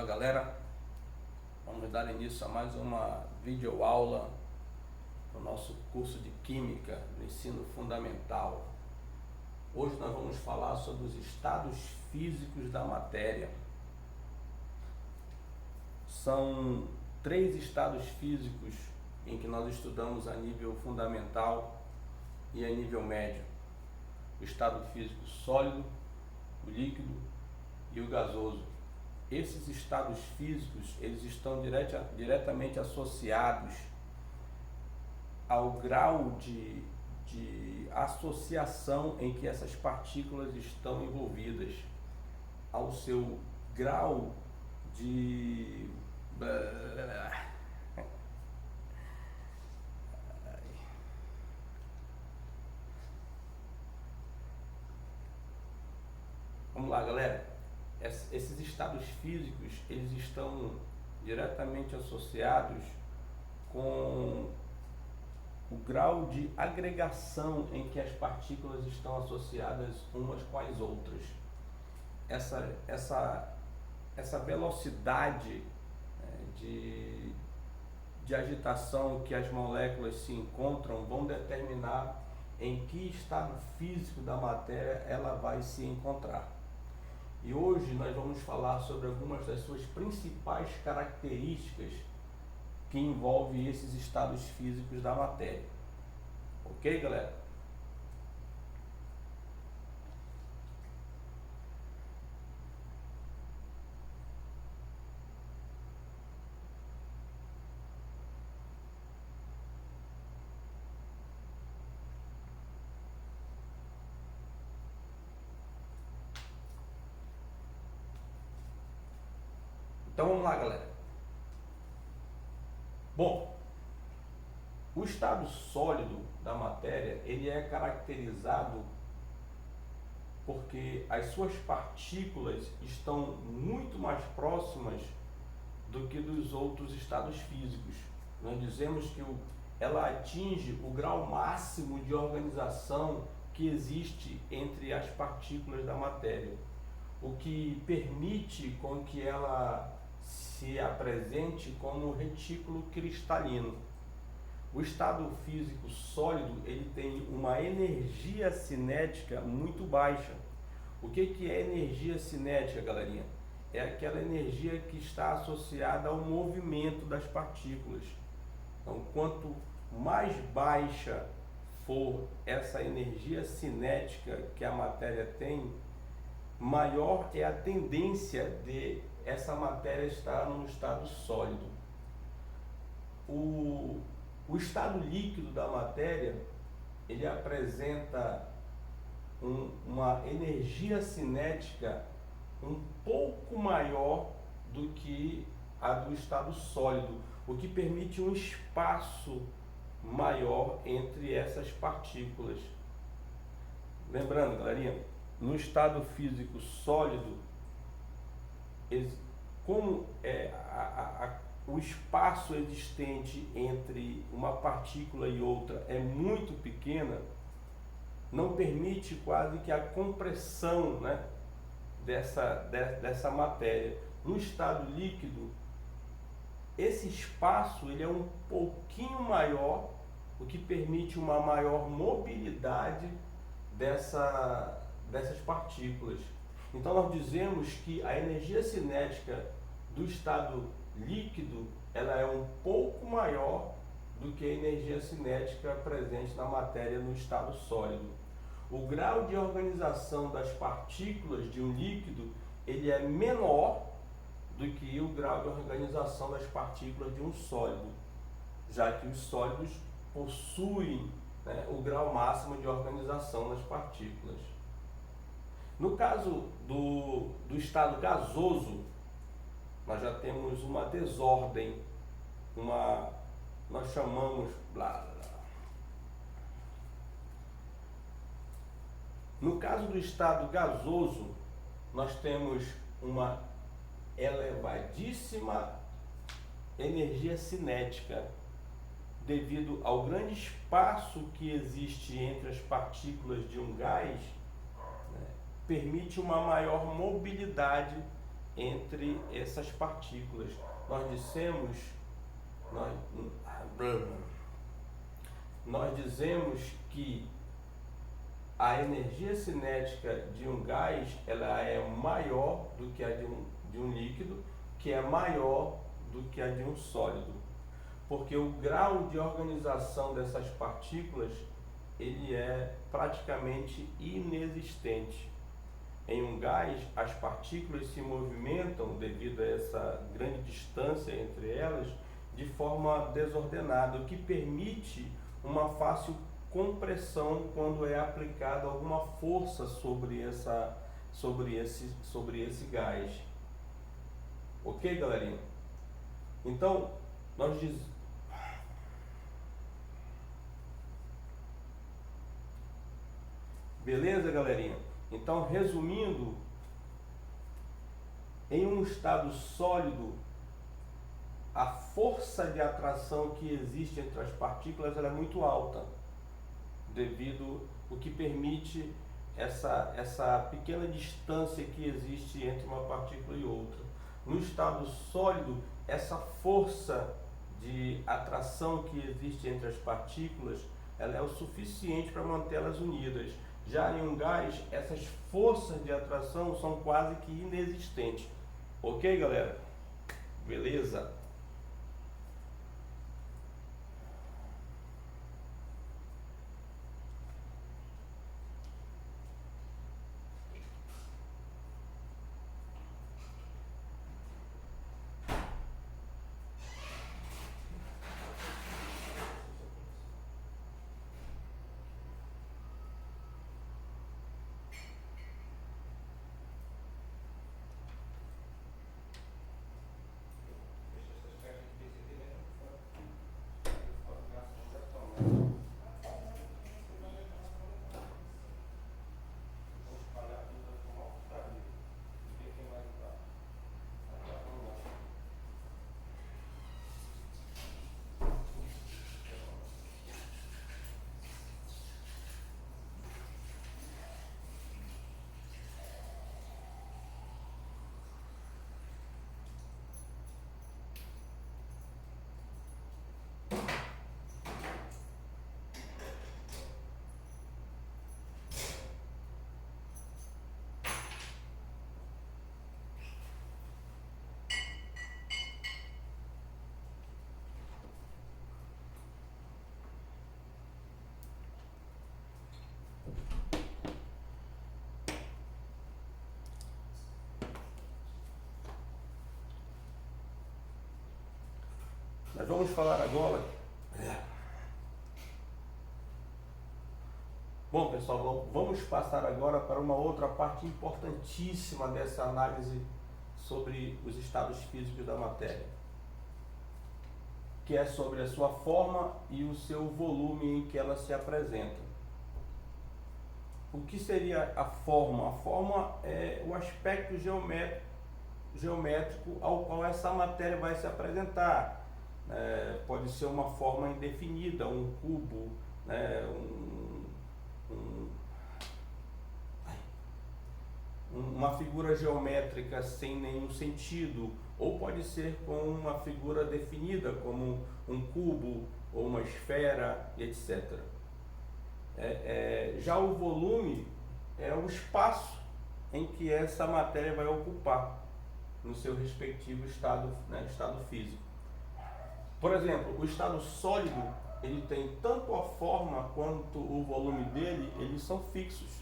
Fala galera, vamos dar início a mais uma videoaula no nosso curso de Química do Ensino Fundamental. Hoje nós vamos falar sobre os estados físicos da matéria. São 3 estados físicos em que nós estudamos a nível fundamental e a nível médio: o estado físico sólido, o líquido e o gasoso. Esses estados físicos, eles estão diretamente associados ao grau de associação em que essas partículas estão envolvidas, ao seu grau de... Vamos lá, galera. Esses estados físicos, eles estão diretamente associados com o grau de agregação em que as partículas estão associadas umas com as outras. Essa velocidade de agitação que as moléculas se encontram vão determinar em que estado físico da matéria ela vai se encontrar. E hoje nós vamos falar sobre algumas das suas principais características que envolvem esses estados físicos da matéria. Ok, galera? Então vamos lá, galera. Bom, o estado sólido da matéria, ele é caracterizado porque as suas partículas estão muito mais próximas do que dos outros estados físicos. Nós dizemos que ela atinge o grau máximo de organização que existe entre as partículas da matéria, o que permite com que ela se apresente como retículo cristalino. O estado físico sólido, ele tem uma energia cinética muito baixa. O que é energia cinética, galerinha? É aquela energia que está associada ao movimento das partículas. Então, quanto mais baixa for essa energia cinética que a matéria tem, maior é a tendência de essa matéria estar num estado sólido. O estado líquido da matéria, ele apresenta uma energia cinética um pouco maior do que a do estado sólido, o que permite um espaço maior entre essas partículas. Lembrando, galerinha, no estado físico sólido, como o espaço existente entre uma partícula e outra é muito pequena, não permite quase que a compressão, dessa matéria. No estado líquido, esse espaço ele é um pouquinho maior, o que permite uma maior mobilidade dessas partículas. Então nós dizemos que a energia cinética do estado líquido ela é um pouco maior do que a energia cinética presente na matéria no estado sólido. O grau de organização das partículas de um líquido ele é menor do que o grau de organização das partículas de um sólido, já que os sólidos possuem o grau máximo de organização das partículas. No caso do estado gasoso, nós já temos uma desordem, nós chamamos No caso do estado gasoso, nós temos uma elevadíssima energia cinética, devido ao grande espaço que existe entre as partículas de um gás, permite uma maior mobilidade entre essas partículas. Nós dizemos que a energia cinética de um gás ela é maior do que a de um líquido, que é maior do que a de um sólido, porque o grau de organização dessas partículas ele é praticamente inexistente. Em um gás, as partículas se movimentam devido a essa grande distância entre elas de forma desordenada, o que permite uma fácil compressão quando é aplicada alguma força sobre esse gás. Ok, galerinha? Então, beleza, galerinha? Então, resumindo, em um estado sólido, a força de atração que existe entre as partículas ela é muito alta, devido o que permite essa pequena distância que existe entre uma partícula e outra. No estado sólido, essa força de atração que existe entre as partículas ela é o suficiente para mantê-las unidas. Já em um gás, essas forças de atração são quase que inexistentes. Ok, galera? Beleza? Nós vamos falar agora. Bom, pessoal, vamos passar agora para uma outra parte importantíssima dessa análise sobre os estados físicos da matéria, que é sobre a sua forma e o seu volume em que ela se apresenta. O que seria a forma? A forma é o aspecto geométrico ao qual essa matéria vai se apresentar. Pode ser uma forma indefinida, um cubo, uma figura geométrica sem nenhum sentido, ou pode ser com uma figura definida, como um cubo ou uma esfera, etc. Já o volume é o espaço em que essa matéria vai ocupar no seu respectivo estado físico. Por exemplo, o estado sólido, ele tem tanto a forma quanto o volume dele, eles são fixos.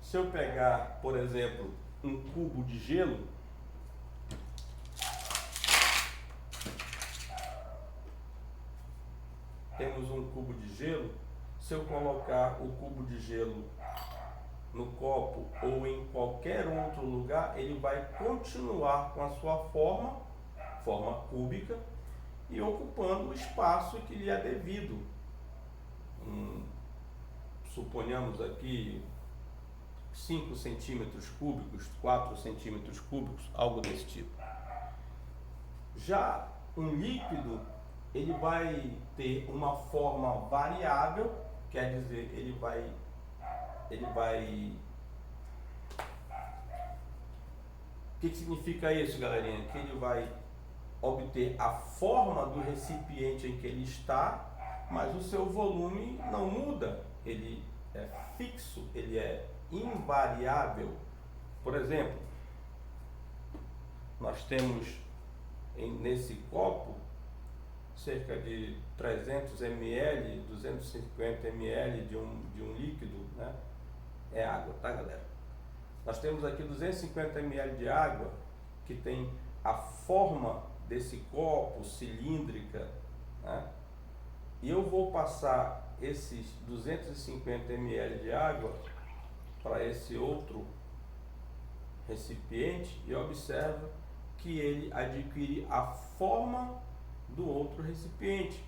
Se eu pegar, por exemplo, um cubo de gelo, temos um cubo de gelo, se eu colocar o cubo de gelo no copo ou em qualquer outro lugar, ele vai continuar com a sua forma cúbica, e ocupando o espaço que lhe é devido. Suponhamos aqui 5 centímetros cúbicos, 4 centímetros cúbicos, algo desse tipo. Já um líquido, ele vai ter uma forma variável, quer dizer, ele vai O que significa isso, galerinha? Que ele vai obter a forma do recipiente em que ele está, mas o seu volume não muda, ele é fixo, ele é invariável. Por exemplo, nós temos nesse copo cerca de 300 ml, 250 ml de um líquido, né? É água, tá, galera? Nós temos aqui 250 ml de água que tem a forma desse copo cilíndrica, né? E eu vou passar esses 250 ml de água para esse outro recipiente e observa que ele adquire a forma do outro recipiente,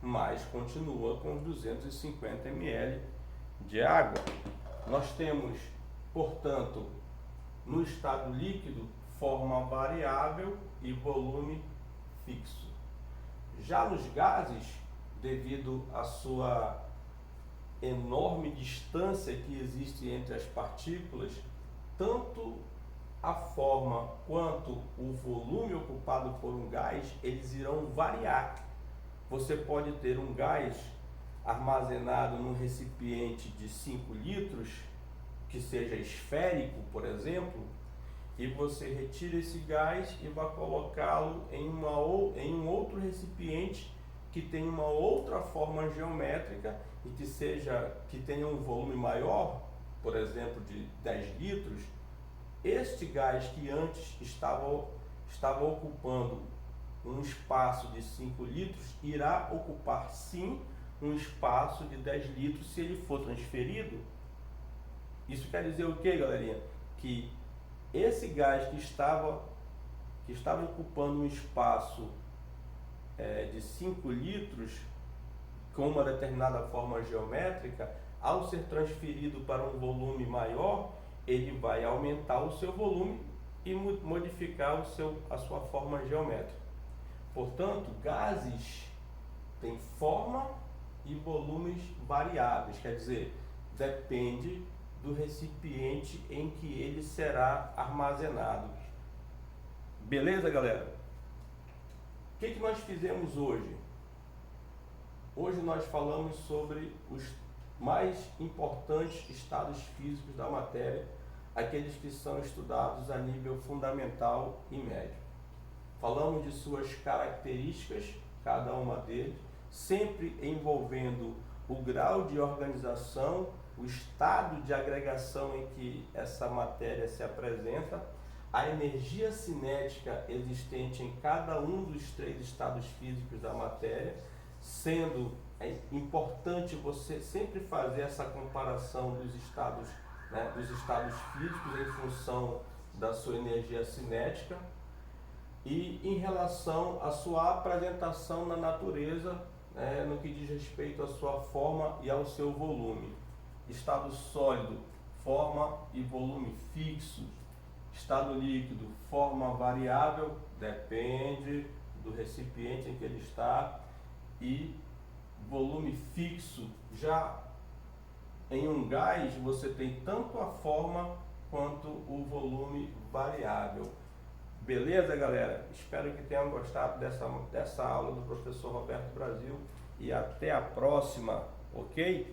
mas continua com 250 ml de água. Nós temos, portanto, no estado líquido, forma variável e volume fixo. Já nos gases, devido à sua enorme distância que existe entre as partículas, tanto a forma quanto o volume ocupado por um gás, eles irão variar. Você pode ter um gás armazenado num recipiente de 5 litros, que seja esférico, por exemplo, e você retira esse gás e vai colocá-lo em um outro recipiente que tem uma outra forma geométrica e que tenha um volume maior, por exemplo, de 10 litros. Este gás que antes estava ocupando um espaço de 5 litros, irá ocupar sim um espaço de 10 litros se ele for transferido. Isso quer dizer o que, galerinha? Que esse gás que estava ocupando um espaço de 5 litros com uma determinada forma geométrica, ao ser transferido para um volume maior, ele vai aumentar o seu volume e modificar a sua forma geométrica. Portanto, gases têm forma e volumes variáveis, quer dizer, depende do recipiente em que ele será armazenado. Beleza, galera? O que nós fizemos hoje? Hoje nós falamos sobre os mais importantes estados físicos da matéria, aqueles que são estudados a nível fundamental e médio. Falamos de suas características, cada uma deles, sempre envolvendo o grau de organização, o estado de agregação em que essa matéria se apresenta, a energia cinética existente em cada um dos 3 estados físicos da matéria, sendo importante você sempre fazer essa comparação dos estados físicos em função da sua energia cinética e em relação à sua apresentação na natureza, no que diz respeito à sua forma e ao seu volume. Estado sólido, forma e volume fixos. Estado líquido, forma variável, depende do recipiente em que ele está, e volume fixo. Já em um gás você tem tanto a forma quanto o volume variável. Beleza, galera? Espero que tenham gostado dessa aula do professor Roberto Brasil e até a próxima, ok?